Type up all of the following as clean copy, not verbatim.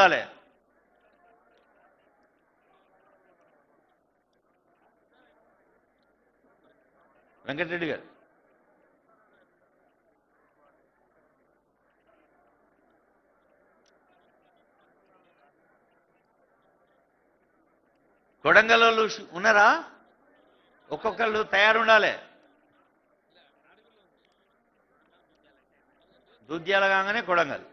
ఉండాలి. వెంకటరెడ్డి గారు కొడంగల్ వాళ్ళు ఉన్నారా? ఒక్కొక్కళ్ళు తయారుండాలి. దుద్యాల కాగానే కొడంగల్.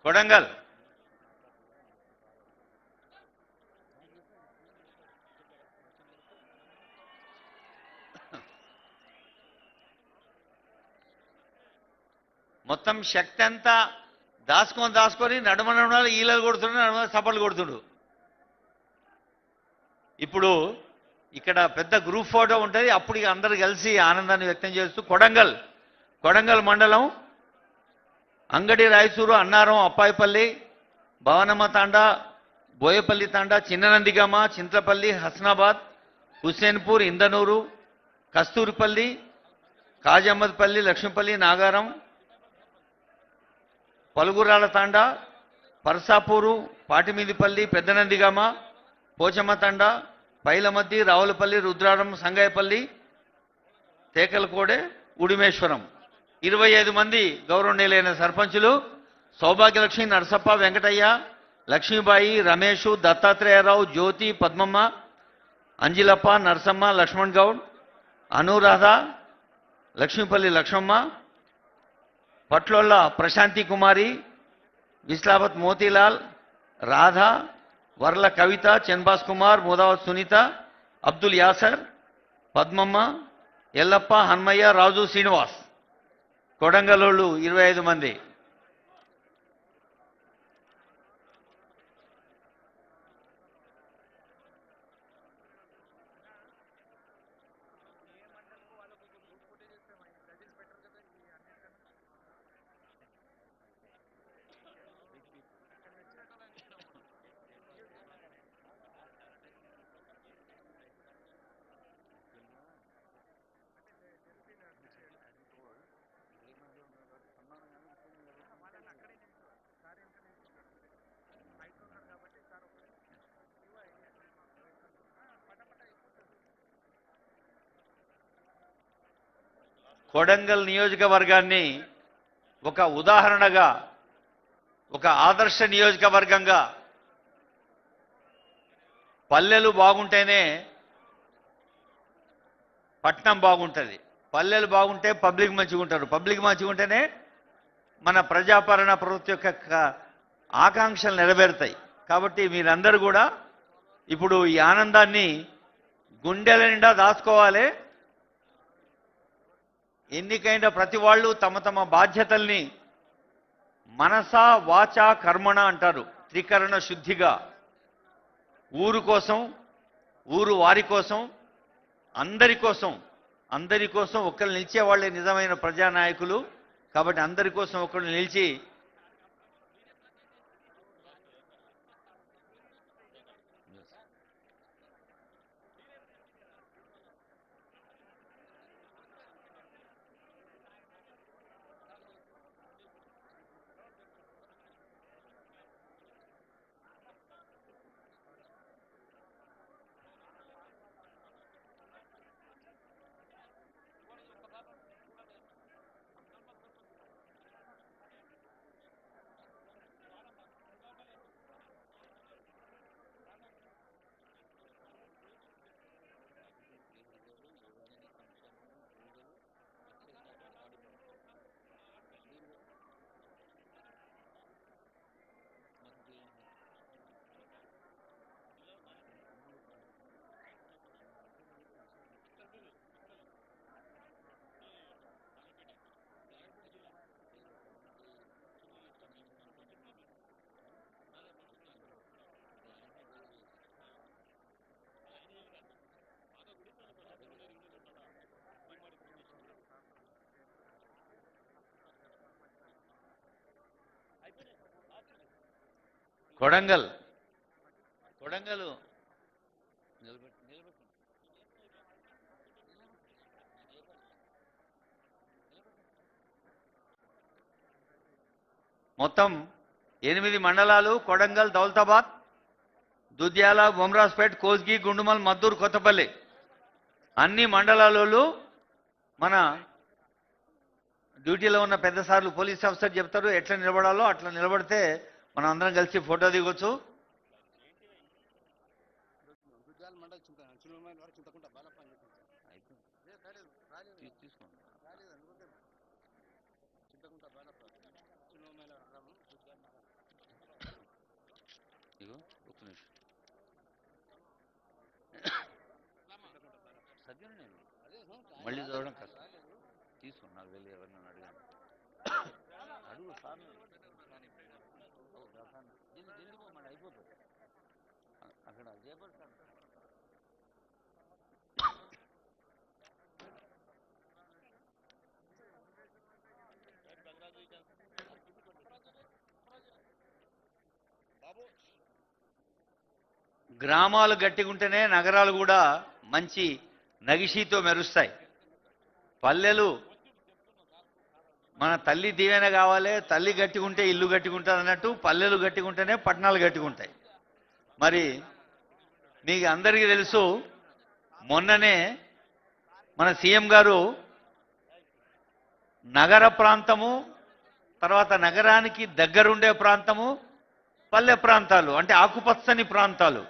కొడంగల్ మొత్తం శక్తి అంతా దాచుకొని నడుమన ఈలలు కొడుతుండు, నడుమన సపలు కొడుతుండు. ఇప్పుడు ఇక్కడ పెద్ద గ్రూప్ ఫోటో ఉంటుంది. అప్పుడు ఇక అందరు కలిసి ఆనందాన్ని వ్యక్తం చేస్తూ కొడంగల్ మండలం అంగడి రాయచూరు, అన్నారం, అప్పాయిపల్లి, భవనమ్మ తాండా, బోయపల్లి తాండా, చిన్ననందిగామ, చింతపల్లి, హస్నాబాద్, హుస్సేన్పూర్, ఇందనూరు, కస్తూరిపల్లి, కాజమ్మద్పల్లి, లక్ష్మీపల్లి, నాగారం, పలుగురాల తాండా, పర్సాపూరు, పాటిమీదిపల్లి, పెద్దనందిగామ, పోచమ్మ తాండా, పైలమద్ది, రావులపల్లి, రుద్రారం, సంగాయపల్లి, తేకలకోడే, ఉడిమేశ్వరం. 25 మంది గౌరవనీయులైన సర్పంచులు సౌభాగ్యలక్ష్మి, నరసప్ప, వెంకటయ్య, లక్ష్మీబాయి, రమేషు, దత్తాత్రేయరావు, జ్యోతి, పద్మమ్మ, అంజిలప్ప, నరసమ్మ, లక్ష్మణ్ గౌడ్, అనురాధ, లక్ష్మీపల్లి లక్ష్మమ్మ, పట్లోళ్ళ ప్రశాంతి కుమారి, విస్లావత్ మోతీలాల్, రాధ, వర్ల కవిత, చన్బాస్ కుమార్, ముదావత్ సునీత, అబ్దుల్ యాసర్, పద్మమ్మ, ఎల్లప్ప, హన్మయ్య, రాజు, శ్రీనివాస్. కొడంగలోళ్ళు 25 మంది. కొడంగల్ నియోజకవర్గాన్ని ఒక ఉదాహరణగా, ఒక ఆదర్శ నియోజకవర్గంగా, పల్లెలు బాగుంటేనే పట్నం బాగుంటుంది. పల్లెలు బాగుంటే పబ్లిక్ మంచిగా ఉంటారు. పబ్లిక్ మంచిగా ఉంటేనే మన ప్రజాపాలన ప్రభుత్వం యొక్క ఆకాంక్షలు నెరవేరుతాయి. కాబట్టి మీరందరూ కూడా ఇప్పుడు ఈ ఆనందాన్ని గుండెల నిండా దాచుకోవాలి. ఎన్నికైన ప్రతి వాళ్ళు తమ తమ బాధ్యతల్ని మనస, వాచ, కర్మణ అంటారు. త్రికరణ శుద్ధిగా ఊరు కోసం, ఊరు వారి కోసం, అందరి కోసం ఒక్కరు నిలిచే వాళ్ళే నిజమైన ప్రజానాయకులు. కాబట్టి అందరి కోసం ఒకరు నిలిచి కొడంగల్ కొడంగల్ మొత్తం 8 మండలాలు కొడంగల్, దౌలతాబాద్, దుద్యాల, బొమ్రాజ్పేట్, కోస్గి, గుండుమల్, మద్దూరు, కొత్తపల్లి అన్ని మండలాలలో మన డ్యూటీలో ఉన్న పెద్ద సార్లు పోలీస్ ఆఫీసర్ చెప్తారు ఎట్లా నిలబడాలో. అట్లా నిలబడితే మనం అందరం కలిసి ఫోటో దిగొచ్చు. మళ్ళీ చూడడం కష్టం. తీసుకోండి, నాకు వెళ్ళి ఎవరిని అడిగాను అడుగు సార్ మళ్ళీ అయిపోతుంది అక్కడ జయపడి సార్. గ్రామాలు గట్టిగుంటేనే నగరాలు కూడా మంచి నగిషీతో మెరుస్తాయి. పల్లెలు మన తల్లి దీవెన కావాలి. తల్లి గట్టిగుంటే ఇల్లు గట్టిగుంటుంది అన్నట్టు పల్లెలు గట్టిగుంటేనే పట్టణాలు గట్టిగుంటాయి. మరి మీకు అందరికీ తెలుసు, మొన్ననే మన సీఎం గారు నగర ప్రాంతము, తర్వాత నగరానికి దగ్గరుండే ప్రాంతము, పల్లె ప్రాంతాలు అంటే ఆకుపచ్చని ప్రాంతాలు